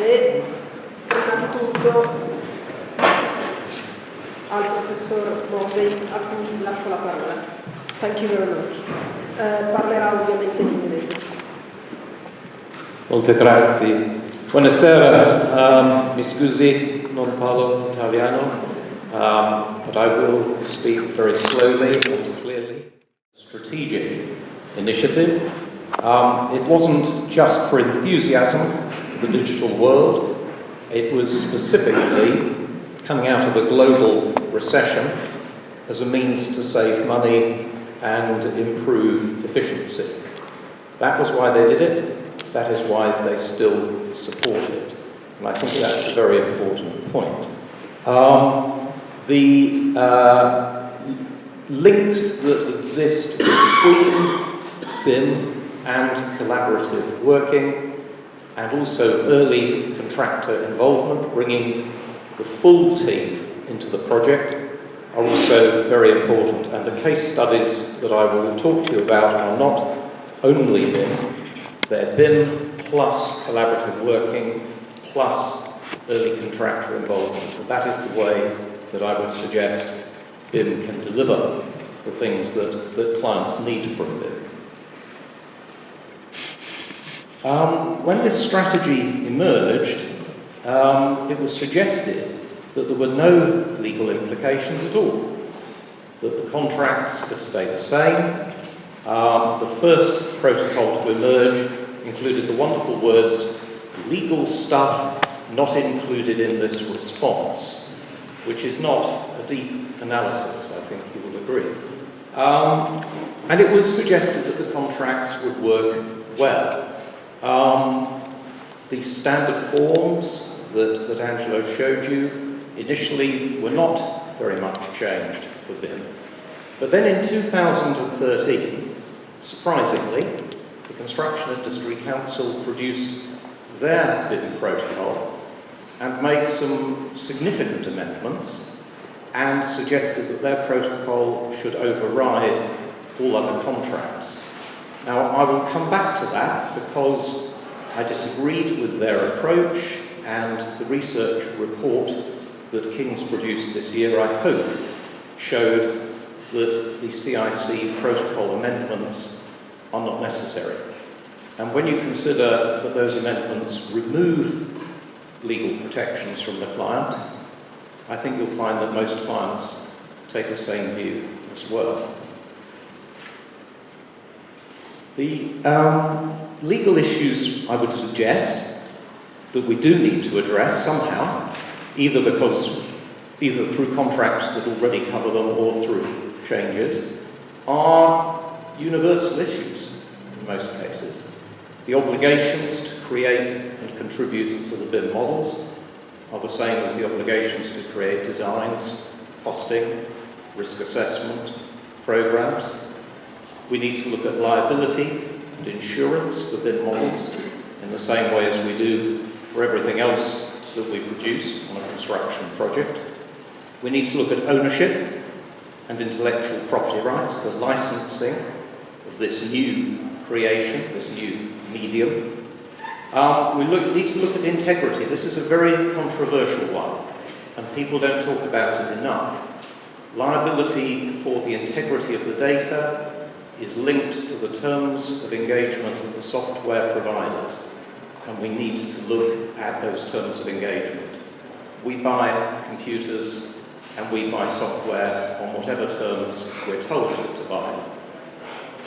e prima di tutto al professor Mosey, a cui lascio la parola. Thank you very much. Parlerà ovviamente in inglese. Molte grazie. Buonasera, mi scusi, non parlo italiano, but I will speak very slowly and clearly. Strategic initiative. It wasn't just for enthusiasm for the digital world, it was specifically coming out of a global recession as a means to save money and improve efficiency. That was why they did it. That is why they still support it. And I think that's a very important point. The links that exist between BIM and collaborative working, and also early contractor involvement, bringing the full team into the project, are also very important. And the case studies that I will talk to you about are not only BIM, they're BIM plus collaborative working plus early contractor involvement. And that is the way that I would suggest BIM can deliver the things that clients need from BIM. When this strategy emerged, it was suggested that there were no legal implications at all, that the contracts could stay the same. The first protocol to emerge included the wonderful words, legal stuff not included in this response, which is not a deep analysis, I think you will agree. And it was suggested that the contracts would work well. The standard forms that Angelo showed you initially were not very much changed for BIM. But then in 2013, surprisingly, the Construction Industry Council produced their BIM protocol and made some significant amendments and suggested that their protocol should override all other contracts. Now, I will come back to that because I disagreed with their approach, and the research report that King's produced this year, I hope, showed that the CIC protocol amendments are not necessary. And when you consider that those amendments remove legal protections from the client, I think you'll find that most clients take the same view as well. The legal issues, I would suggest, that we do need to address somehow, either through contracts that already cover them or through changes, are universal issues in most cases. The obligations to create and contribute to the BIM models are the same as the obligations to create designs, costing, risk assessment, programs. We need to look at liability and insurance for BIM models in the same way as we do for everything else that we produce on a construction project. We need to look at ownership and intellectual property rights, the licensing of this new creation, this new medium. We need to look at integrity. This is a very controversial one, and people don't talk about it enough. Liability for the integrity of the data is linked to the terms of engagement of the software providers, and we need to look at those terms of engagement. We buy computers and we buy software on whatever terms we're told to buy.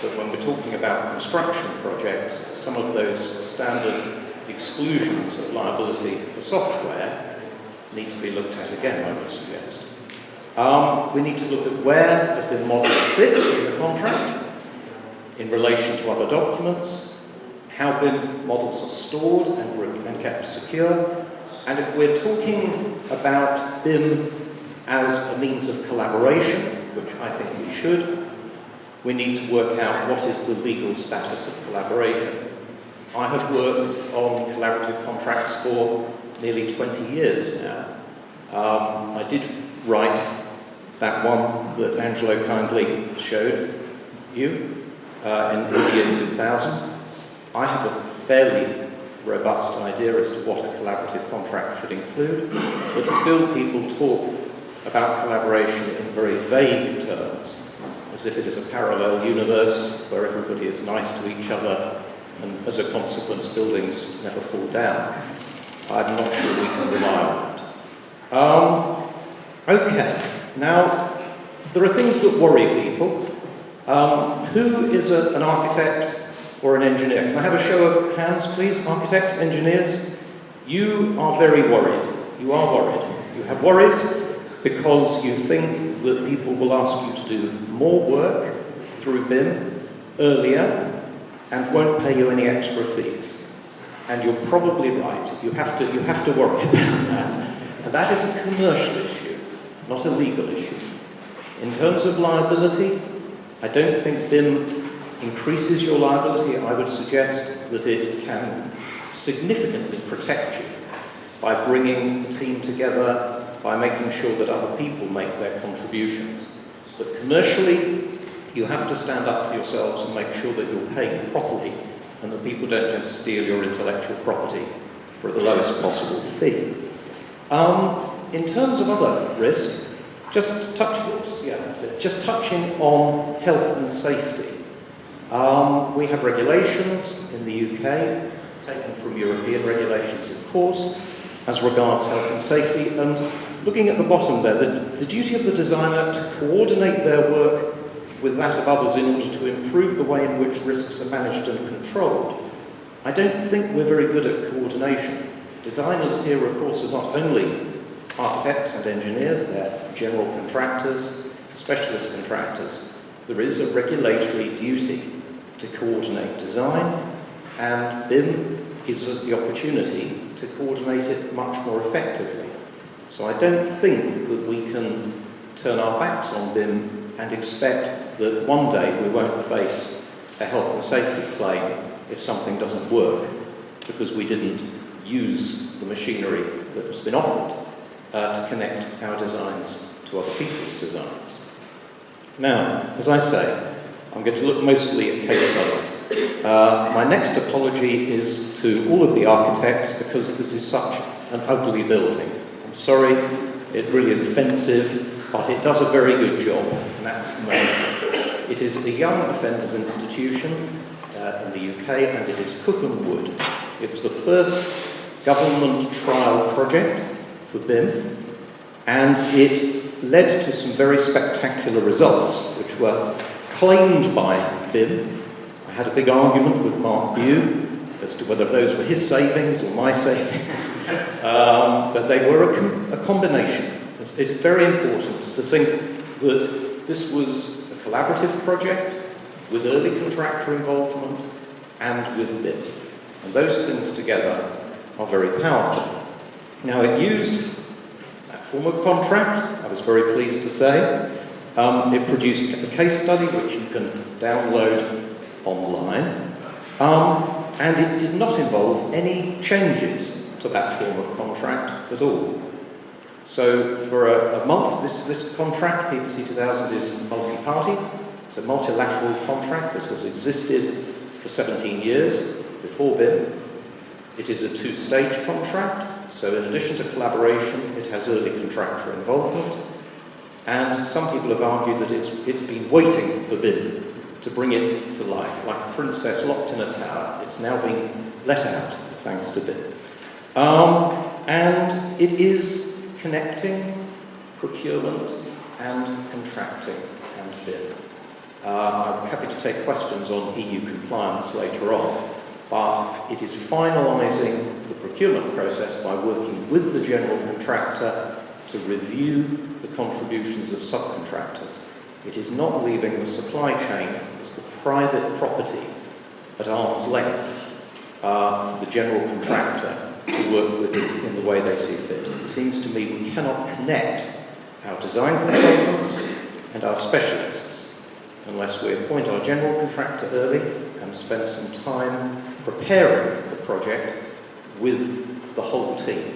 But when we're talking about construction projects, some of those standard exclusions of liability for software need to be looked at again, I would suggest. We need to look at where the BIM model sits in the contract in relation to other documents, how BIM models are stored and kept secure, and if we're talking about BIM as a means of collaboration, which I think we should, we need to work out what is the legal status of collaboration. I have worked on collaborative contracts for nearly 20 years now. I did write that one that Angelo kindly showed you in the year 2000. I have a fairly robust idea as to what a collaborative contract should include, but still people talk about collaboration in very vague terms, as if it is a parallel universe where everybody is nice to each other and as a consequence buildings never fall down. I'm not sure we can rely on that. Okay, now there are things that worry people. Who is an architect or an engineer? Can I have a show of hands, please? Architects, engineers? You are very worried. You are worried. You have worries because you think that people will ask you to do more work through BIM earlier and won't pay you any extra fees. And you're probably right. You have to worry about that. And that is a commercial issue, not a legal issue. In terms of liability, I don't think BIM increases your liability. I would suggest that it can significantly protect you by bringing the team together, by making sure that other people make their contributions. But commercially, you have to stand up for yourselves and make sure that you're paid properly and that people don't just steal your intellectual property for the lowest possible fee. In terms of other risk, just touching on health and safety. We have regulations in the UK, taken from European regulations, of course, as regards health and safety. And looking at the bottom there, the duty of the designer to coordinate their work with that of others in order to improve the way in which risks are managed and controlled. I don't think we're very good at coordination. Designers here, of course, are not only architects and engineers, they're general contractors, specialist contractors. There is a regulatory duty to coordinate design, and BIM gives us the opportunity to coordinate it much more effectively. So I don't think that we can turn our backs on BIM and expect that one day we won't face a health and safety claim if something doesn't work because we didn't use the machinery that has been offered to connect our designs to other people's designs. Now, as I say, I'm going to look mostly at case studies. My next apology is to all of the architects because this is such an ugly building. I'm sorry, it really is offensive, but it does a very good job, and that's the main thing. It is a young offenders institution in the UK, and it is Cookham Wood. It was the first government trial project for BIM, and it led to some very spectacular results, which were claimed by BIM. I had a big argument with Mark Bew as to whether those were his savings or my savings, but they were a combination. It's very important to think that this was a collaborative project with early contractor involvement and with BIM. And those things together are very powerful. Now, it used that form of contract, I was very pleased to say. It produced a case study which you can download online. And it did not involve any changes to that form of contract at all. So for a month, this contract, PPC 2000, is multi-party. It's a multilateral contract that has existed for 17 years before BIM. It is a two-stage contract, so in addition to collaboration, it has early contractor involvement. And some people have argued that it's been waiting for BIM to bring it to life. Like a princess locked in a tower, it's now being let out thanks to BIM. And it is connecting procurement and contracting and BIM. I'm happy to take questions on EU compliance later on, but it is finalising the procurement process by working with the general contractor to review the contributions of subcontractors. It is not leaving the supply chain as the private property at arm's length for the general contractor to work with us in the way they see fit. It seems to me we cannot connect our design consultants and our specialists unless we appoint our general contractor early and spend some time preparing the project with the whole team,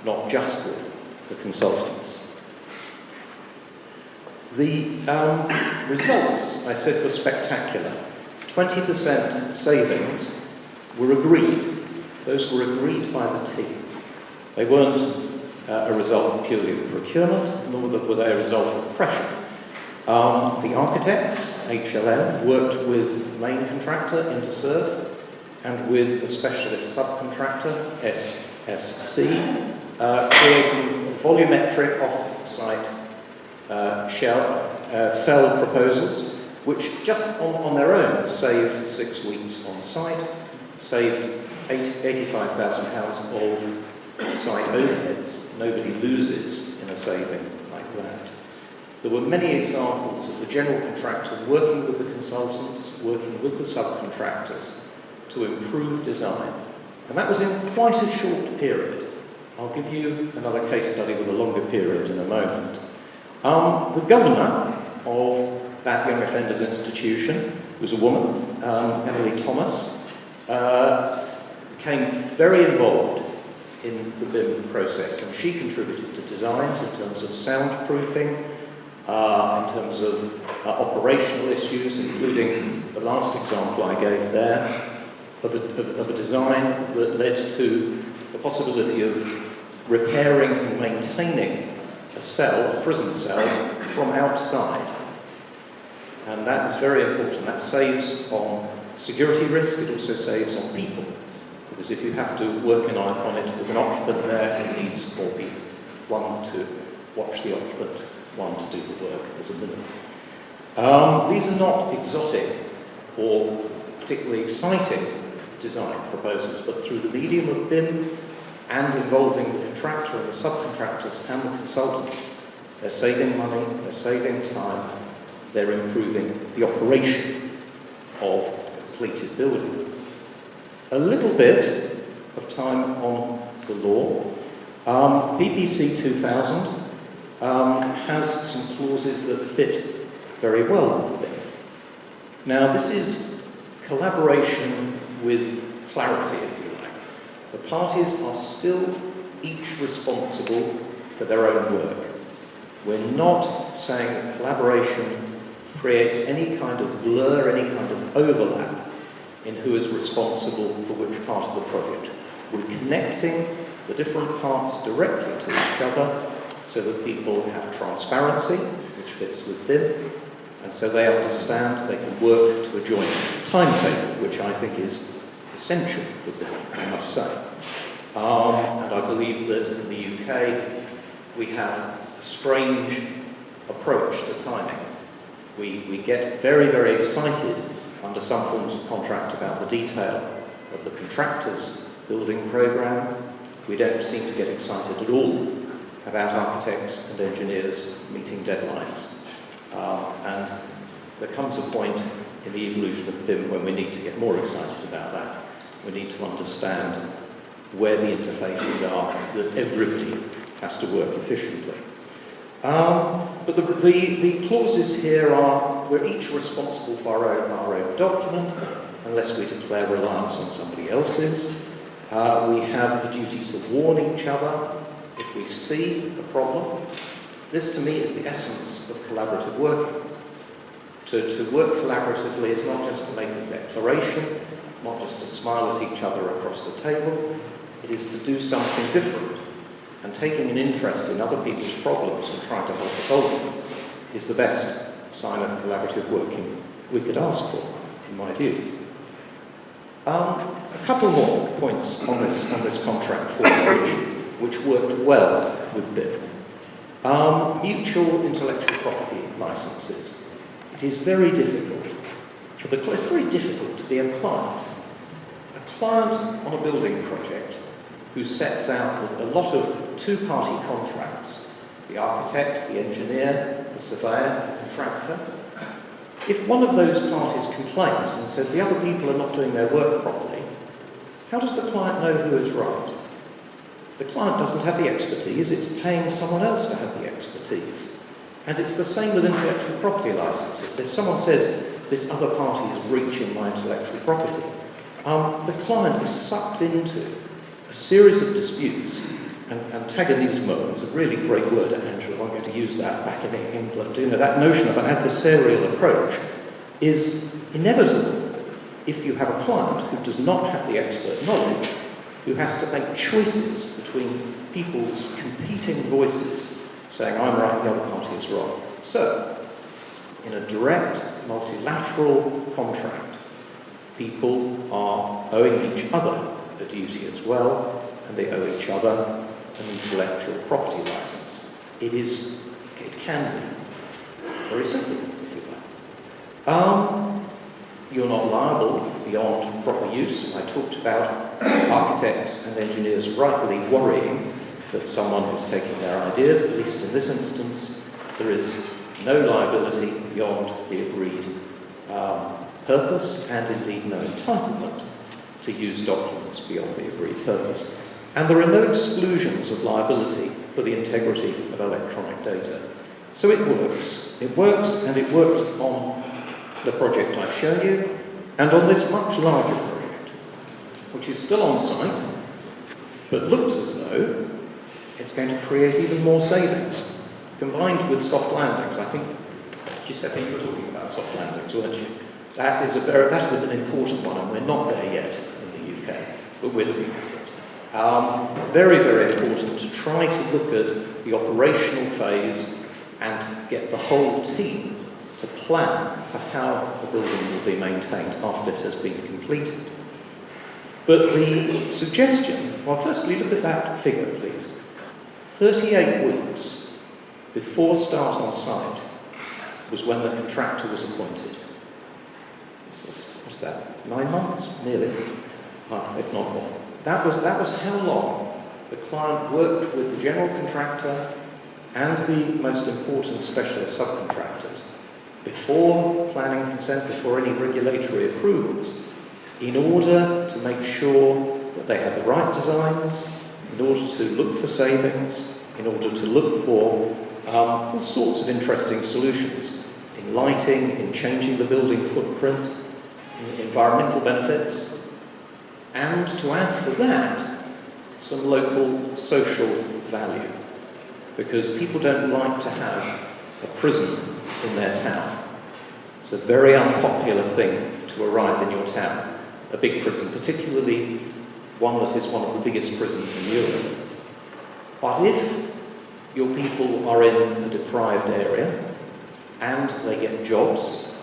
not just with the consultants. The results, I said, were spectacular. 20% savings were agreed Those were agreed by the team. They weren't a result purely of procurement, nor were they a result of pressure. The architects, HLM, worked with the main contractor, Interserve, and with a specialist subcontractor, SSC, creating volumetric off-site cell proposals, which just on their own saved 6 weeks on site, saved £85,000 of site overheads. Nobody loses in a saving like that. There were many examples of the general contractor working with the consultants, working with the subcontractors to improve design. And that was in quite a short period. I'll give you another case study with a longer period in a moment. The governor of that Young Offenders Institution was a woman, Emily Thomas, became very involved in the BIM process, and she contributed to designs in terms of soundproofing, in terms of operational issues, including the last example I gave there, of a design that led to the possibility of repairing and maintaining a cell, a prison cell, from outside. And that is very important. That saves on security risk, it also saves on people. Because if you have to work on it with an occupant there, it needs more people. One to watch the occupant, one to do the work as a minimum. These are not exotic or particularly exciting design proposals, but through the medium of BIM and involving the contractor and the subcontractors and the consultants, they're saving money, they're saving time, they're improving the operation of a completed building. A little bit of time on the law. BBC 2000 has some clauses that fit very well with BIM. Now, this is collaboration with clarity, if you like. The parties are still each responsible for their own work. We're not saying that collaboration creates any kind of blur, any kind of overlap in who is responsible for which part of the project. We're connecting the different parts directly to each other so that people have transparency, which fits with BIM, and so they understand they can work to a joint timetable, which I think is essential for BIM, I must say. And I believe that in the UK we have a strange approach to timing. We get very, very excited under some forms of contract about the detail of the contractor's building programme. We don't seem to get excited at all about architects and engineers meeting deadlines. And there comes a point in the evolution of BIM when we need to get more excited about that. We need to understand where the interfaces are, that everybody has to work efficiently. But the clauses here are, we're each responsible for our own document, unless we declare reliance on somebody else's. We have the duty to warn each other if we see a problem. This, to me, is the essence of collaborative working. To work collaboratively is not just to make a declaration, not just to smile at each other across the table. It is to do something different. And taking an interest in other people's problems and trying to help solve them is the best sign of collaborative working we could ask for, in my view. A couple more points on this contract which worked well with BIM. Mutual intellectual property licenses. It is very difficult it's very difficult to be a client. A client on a building project who sets out with a lot of two-party contracts, the architect, the engineer, the surveyor, the contractor. If one of those parties complains and says the other people are not doing their work properly, how does the client know who is right? The client doesn't have the expertise, it's paying someone else to have the expertise. And it's the same with intellectual property licenses. If someone says, this other party is breaching my intellectual property, the client is sucked into a series of disputes, and antagonismo is a really great word, Angela, I'm going to use that back in England. You know, that notion of an adversarial approach is inevitable if you have a client who does not have the expert knowledge, who has to make choices between people's competing voices, saying, I'm right, the other party is wrong. So, in a direct, multilateral contract, people are owing each other a duty as well, and they owe each other an intellectual property license. It can be very simple, if you like. You're not liable beyond proper use. I talked about architects and engineers rightly worrying that someone is taking their ideas. At least in this instance, there is no liability beyond the agreed purpose, and indeed no entitlement to use documents beyond the agreed purpose. And there are no exclusions of liability for the integrity of electronic data. So it works. It works, and it worked on the project I've shown you, and on this much larger project, which is still on site, but looks as though it's going to create even more savings, combined with soft landings. I think, Giuseppe, you were talking about soft landings, weren't you? That's an important one, and we're not there yet in the UK, but we're looking at it. Very, very important to try to look at the operational phase and get the whole team to plan for how the building will be maintained after it has been completed. But the suggestion, well, firstly, look at that figure, please. 38 weeks before start on site was when the contractor was appointed. What's that? 9 months? Nearly. If not more. That was how long the client worked with the general contractor and the most important specialist subcontractors before planning consent, before any regulatory approvals, in order to make sure that they had the right designs, in order to look for savings, in order to look for all sorts of interesting solutions in lighting, in changing the building footprint, in environmental benefits, and to add to that, some local social value. Because people don't like to have a prison in their town. It's a very unpopular thing to arrive in your town, a big prison, particularly one that is one of the biggest prisons in Europe. But if your people are in a deprived area and they get jobs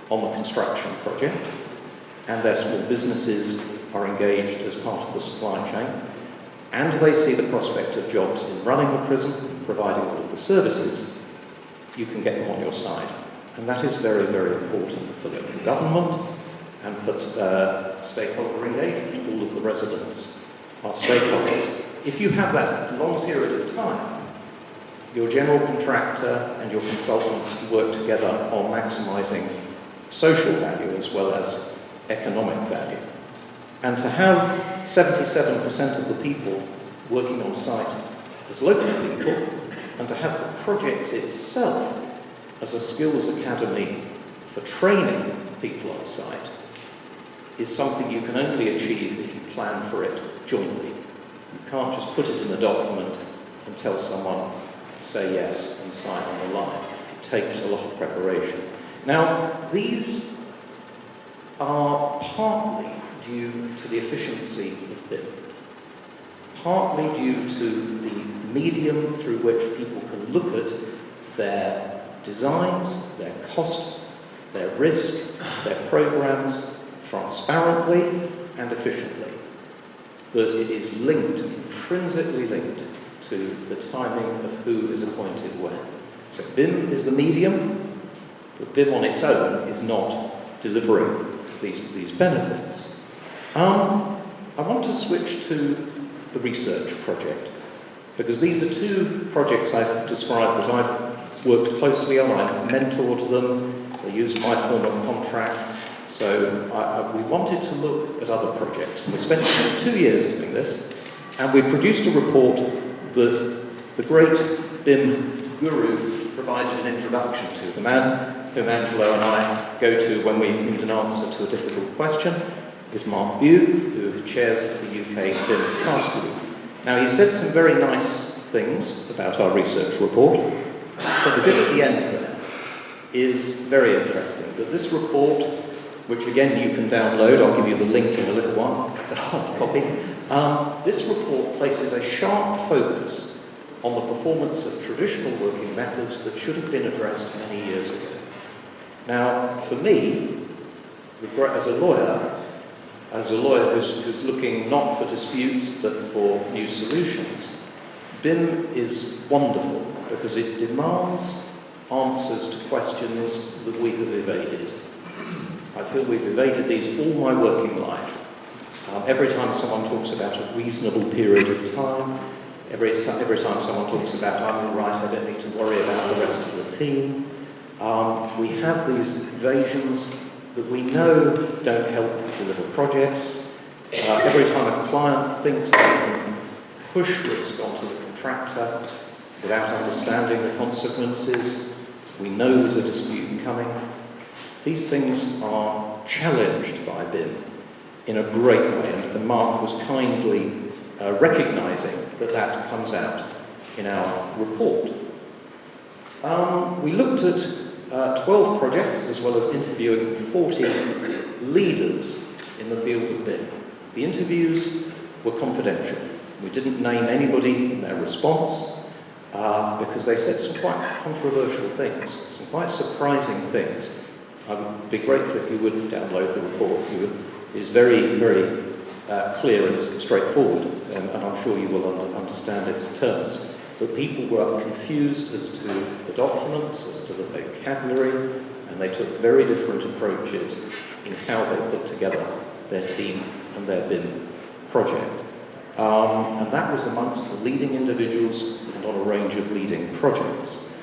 on the construction project and their small businesses are engaged as part of the supply chain and they see the prospect of jobs in running the prison, providing all of the services, you can get them on your side. And that is very, very important for local government and for stakeholder engagement. All of the residents are stakeholders. If you have that long period of time, your general contractor and your consultants work together on maximising social value as well as economic value. And to have 77% of the people working on site as local people, and to have the project itself as a skills academy for training people on site, is something you can only achieve if you plan for it jointly. You can't just put it in a document and tell someone to say yes and sign on the line. It takes a lot of preparation. Now, these are partly due to the efficiency of BIM, partly due to the medium through which people can look at their designs, their cost, their risk, their programs transparently and efficiently. But it is linked, intrinsically linked, to the timing of who is appointed when. So BIM is the medium, but BIM on its own is not delivering these benefits. I want to switch to the research project, because these are two projects I've described that I've worked closely on. I've mentored them, they used my form of contract, so we wanted to look at other projects. And we spent 2 years doing this, and we produced a report that the great BIM guru provided an introduction to, the man whom Angelo and I go to when we need an answer to a difficult question, is Mark Bew, who chairs the UK BIM Task Group. Now, he said some very nice things about our research report, but the bit at the end there is very interesting, that this report which again you can download. I'll give you the link in a little while. It's a hard copy. This report places a sharp focus on the performance of traditional working methods that should have been addressed many years ago. Now, for me, as a lawyer who's looking not for disputes but for new solutions, BIM is wonderful because it demands answers to questions that we have evaded. I feel we've evaded these all my working life. Every time someone talks about a reasonable period of time, every time someone talks about I'm all right, I don't need to worry about the rest of the team, we have these evasions that we know don't help deliver projects. Every time a client thinks they can push risk onto the contractor without understanding the consequences, we know there's a dispute coming. These things are challenged by BIM in a great way, and Mark was kindly recognising that comes out in our report. We looked at 12 projects, as well as interviewing 40 leaders in the field of BIM. The interviews were confidential. We didn't name anybody in their response because they said some quite controversial things, some quite surprising things. I would be grateful if you would download the report. It's very, very clear and straightforward, and I'm sure you will understand its terms. But people were confused as to the documents, as to the vocabulary, and they took very different approaches in how they put together their team and their BIM project. And that was amongst the leading individuals and on a range of leading projects.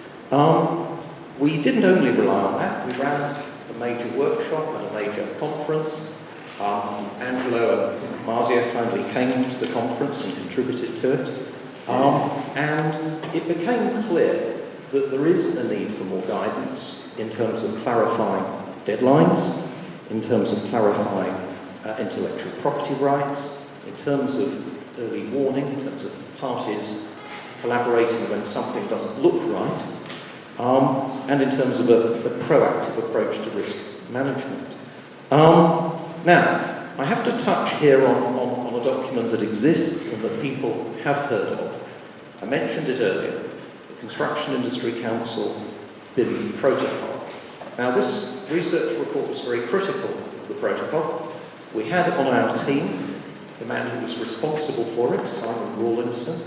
We didn't only rely on that, we ran a major workshop and a major conference. Angelo and Marzia kindly came to the conference and contributed to it. And it became clear that there is a need for more guidance in terms of clarifying deadlines, in terms of clarifying intellectual property rights, in terms of early warning, in terms of parties collaborating when something doesn't look right, and in terms of a proactive approach to risk management. Now, I have to touch here on a document that exists and that people have heard of. I mentioned it earlier, the Construction Industry Council BIM Protocol. Now, this research report was very critical of the protocol. We had on our team the man who was responsible for it, Simon Rawlinson.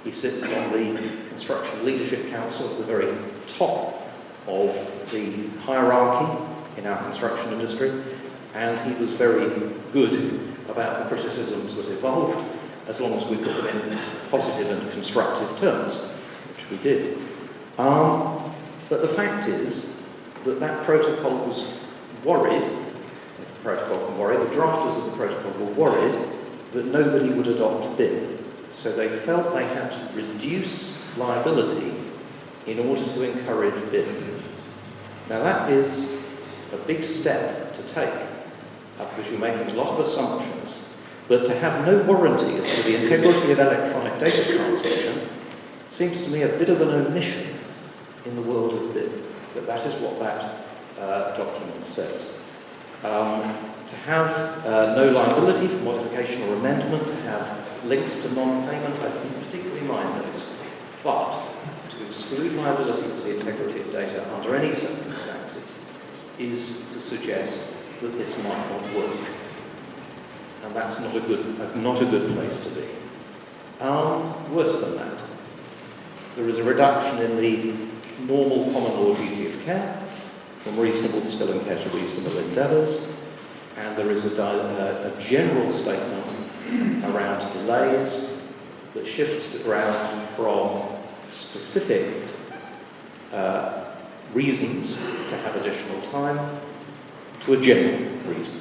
He sits on the Construction Leadership Council at the very top of the hierarchy in our construction industry, and he was very good about the criticisms that evolved, as long as we put them in positive and constructive terms, which we did. But the fact is that that protocol was worried, the drafters of the protocol were worried that nobody would adopt BIM. So they felt they had to reduce liability in order to encourage BIM. Now that is a big step to take, because you're making a lot of assumptions, but to have no warranty as to the integrity of electronic data transmission seems to me a bit of an omission in the world of BIM, but that is what that document says. To have no liability for modification or amendment, to have links to non-payment, I think particularly mind those, but to exclude liability for the integrity of data under any circumstances is to suggest that this might not work. And that's not a good place to be. Worse than that, there is a reduction in the normal common law duty of care from reasonable skill and care to reasonable endeavours, and there is a general statement around delays that shifts the ground from specific reasons to have additional time to a general reason.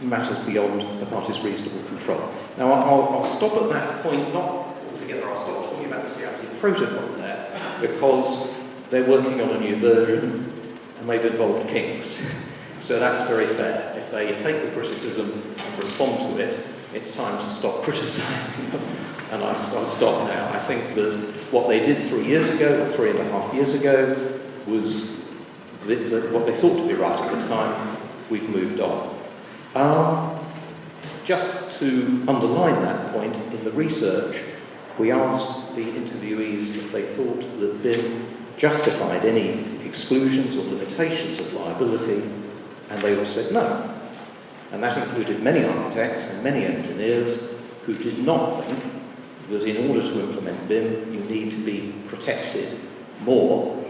Matters beyond the party's reasonable control. Now, I'll stop at that point, not altogether, I'll stop talking about the CIC protocol there, because they're working on a new version, and they've involved kings. So that's very fair. If they take the criticism and respond to it, it's time to stop criticising them. And I'll stop now. I think that what they did 3 years ago, or 3.5 years ago, was what they thought to be right at the time, we've moved on. Just to underline that point, in the research, we asked the interviewees if they thought that BIM justified any exclusions or limitations of liability, and they all said no. And that included many architects and many engineers who did not think that in order to implement BIM, you need to be protected more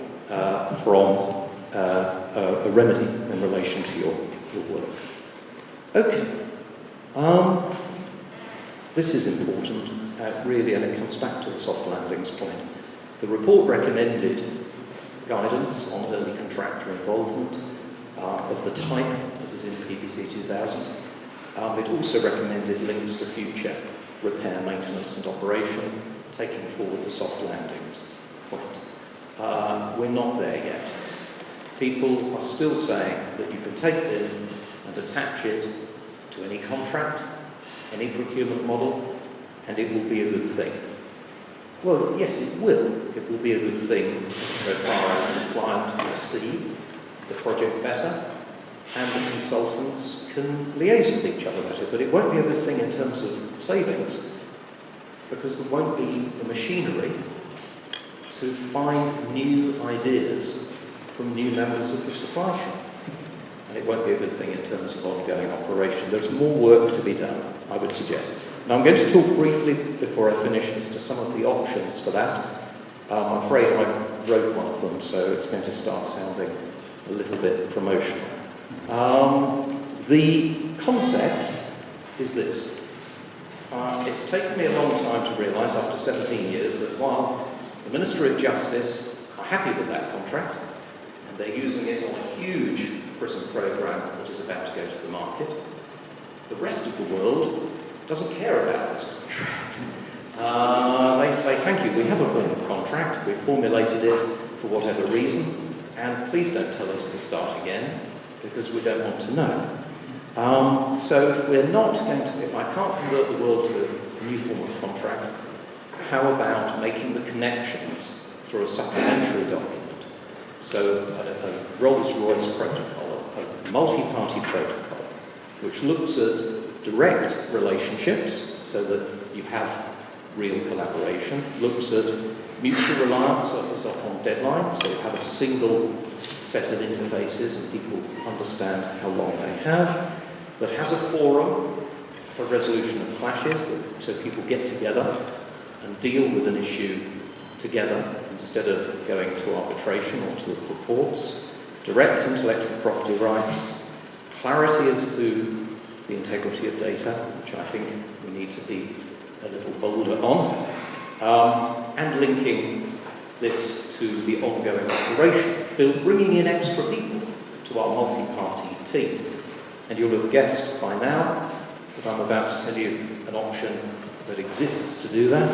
from a remedy in relation to your work. Okay. This is important, really, and it comes back to the soft landings point. The report recommended guidance on early contractor involvement of the type that is in PPC 2000. It also recommended links to future repair, maintenance and operation, taking forward the soft landings point. We're not there yet. People are still saying that you can take BIM and attach it to any contract, any procurement model, and it will be a good thing. Well, yes, it will. It will be a good thing so far as the client will see the project better and the consultants can liaise with each other better, but it won't be a good thing in terms of savings because there won't be the machinery to find new ideas from new members of the supply chain. And it won't be a good thing in terms of ongoing operation. There's more work to be done, I would suggest. Now I'm going to talk briefly before I finish as to some of the options for that. I'm afraid I wrote one of them, so it's going to start sounding a little bit promotional. The concept is this. It's taken me a long time to realise, after 17 years, that while the Ministry of Justice are happy with that contract, and they're using it on a huge prison programme that is about to go to the market, the rest of the world doesn't care about this contract. They say, thank you, we have a form of contract, we've formulated it for whatever reason, and please don't tell us to start again, because we don't want to know. So if we're not going to, if I can't convert the world to a new form of contract, how about making the connections through a supplementary document? So a Rolls-Royce protocol, a multi-party protocol, which looks at direct relationships so that you have real collaboration, looks at mutual reliance on deadlines, so you have a single set of interfaces and people understand how long they have, that has a forum for resolution of clashes, so people get together and deal with an issue together instead of going to arbitration or to the courts, direct intellectual property rights, clarity as to the integrity of data, which I think we need to be a little bolder on, and linking this to the ongoing operation, bringing in extra people to our multi-party team. And you'll have guessed by now that I'm about to tell you an option that exists to do that.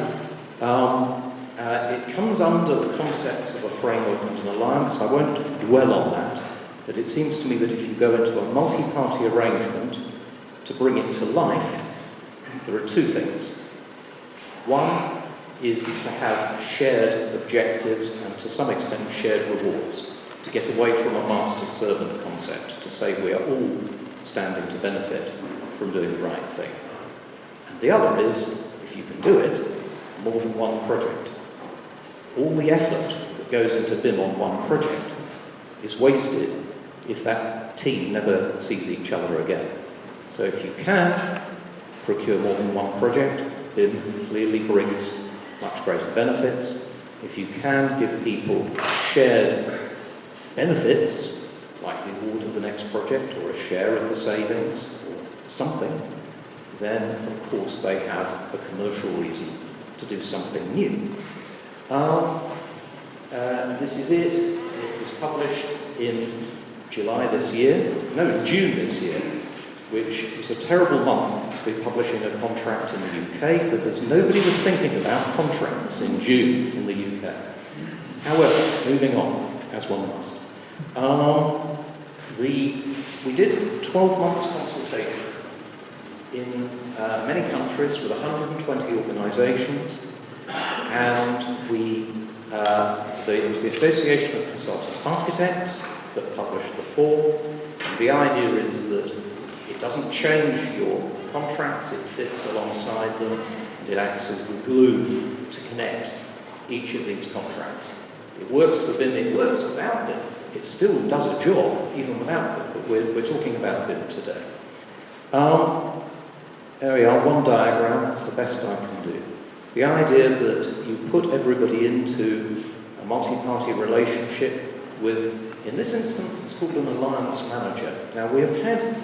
It comes under the concepts of a framework and an alliance. I won't dwell on that, but it seems to me that if you go into a multi-party arrangement to bring it to life, there are two things. One is to have shared objectives and to some extent shared rewards, to get away from a master-servant concept, to say we are all standing to benefit from doing the right thing. And the other is, if you can do it, more than one project. All the effort that goes into BIM on one project is wasted if that team never sees each other again. So if you can procure more than one project, BIM clearly brings much greater benefits. If you can give people shared benefits, like the award of the next project or a share of the savings or something, then of course they have a commercial reason to do something new. This is it. It was published in June this year, which was a terrible month to be publishing a contract in the UK because nobody was thinking about contracts in June in the UK. However, moving on, as one must. We did 12 months consultation in many countries with 120 organisations, and it was the Association of Consultant Architects, that publish the form. And the idea is that it doesn't change your contracts, it fits alongside them, and it acts as the glue to connect each of these contracts. It works for BIM, it works without BIM. It still does a job, even without BIM, but we're talking about BIM today. There we are, one diagram, that's the best I can do. The idea that you put everybody into a multi-party relationship with, in this instance, it's called an alliance manager. Now, we have had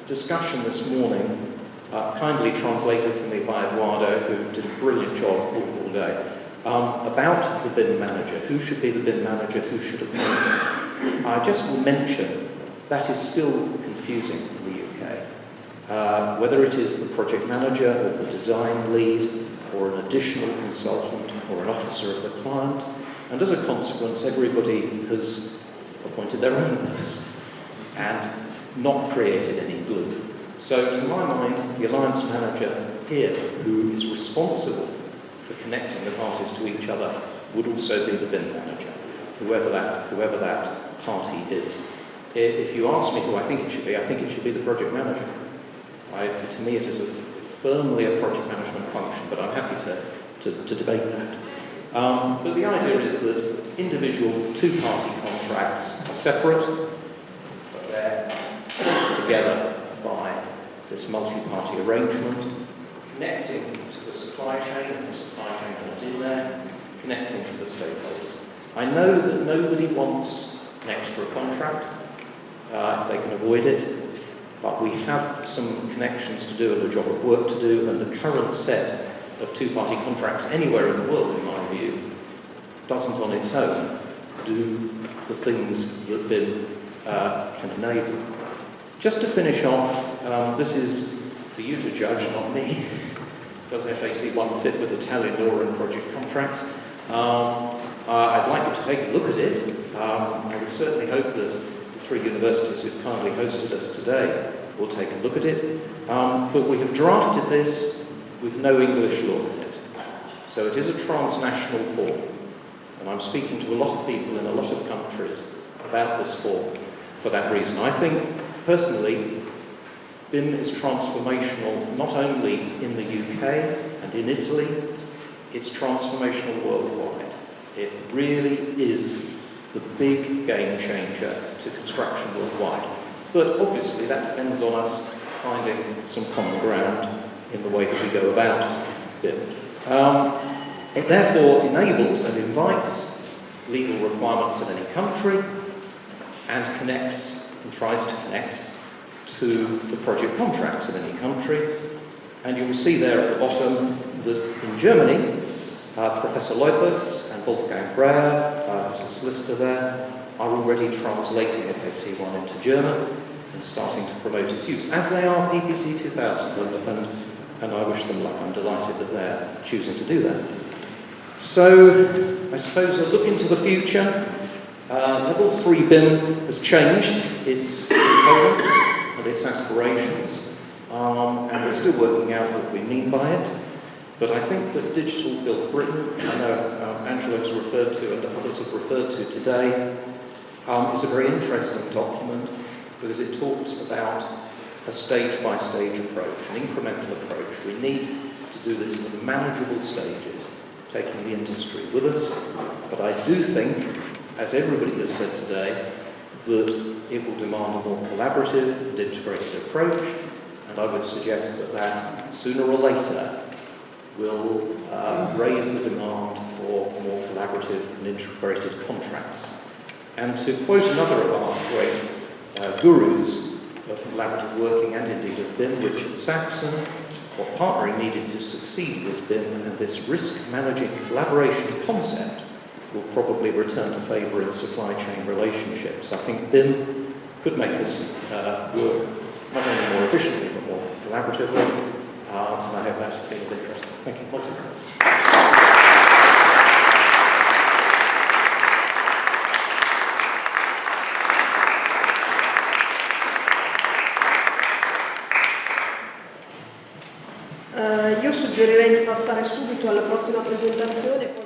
discussion this morning, kindly translated for me by Eduardo, who did a brilliant job all day, about the BIM manager. Who should be the BIM manager? Who should appoint him? I just will mention that is still confusing in the UK. Whether it is the project manager or the design lead or an additional consultant or an officer of the client, and as a consequence, everybody has appointed their own person and not created any glue. So, to my mind, the alliance manager here, who is responsible for connecting the parties to each other, would also be the BIM manager, whoever that party is. If you ask me who I think it should be the project manager. To me, it is firmly a project management function, but I'm happy to debate that. But the idea is that individual two-party contracts are separate, but they're together by this multi-party arrangement, connecting to the supply chain, and the supply chain not in there, connecting to the stakeholders. I know that nobody wants an extra contract if they can avoid it, but we have some connections to do and a job of work to do, and the current set of two-party contracts anywhere in the world, in my view, doesn't on its own do the things that BIM can enable. Just to finish off, this is for you to judge, not me. Does FAC 1 fit with Italian law and project contracts? I'd like you to take a look at it. I would certainly hope that the three universities who've kindly hosted us today will take a look at it. But we have drafted this with no English law in it. So it is a transnational form. And I'm speaking to a lot of people in a lot of countries about this form for that reason. I think, personally, BIM is transformational not only in the UK and in Italy, it's transformational worldwide. It really is the big game changer to construction worldwide. But obviously that depends on us finding some common ground in the way that we go about BIM. It therefore enables and invites legal requirements of any country and connects and tries to connect to the project contracts of any country. And you will see there at the bottom that in Germany, Professor Leupertz and Wolfgang Breyer, as a solicitor there, are already translating FAC 1 into German and starting to promote its use, as they are PPC 2000, and I wish them luck. I'm delighted that they're choosing to do that. So, I suppose a look into the future. Level 3 BIM has changed its components and its aspirations, and we're still working out what we mean by it. But I think that Digital Build Britain, I know Angela's referred to and others have referred to today, is a very interesting document because it talks about a stage-by-stage approach, an incremental approach. We need to do this in manageable stages, taking the industry with us. But I do think, as everybody has said today, that it will demand a more collaborative and integrated approach, and I would suggest that that sooner or later will raise the demand for more collaborative and integrated contracts. And to quote another of our great gurus of collaborative working and indeed of BIM, Richard Saxon, what partnering needed to succeed was BIM, and this risk-managing collaboration concept will probably return to favour in supply chain relationships. I think BIM could make us work not only more efficiently but more collaboratively. And I hope that has been of interest. Thank you. Multi-grants. Io suggerirei di passare subito alla prossima presentazione.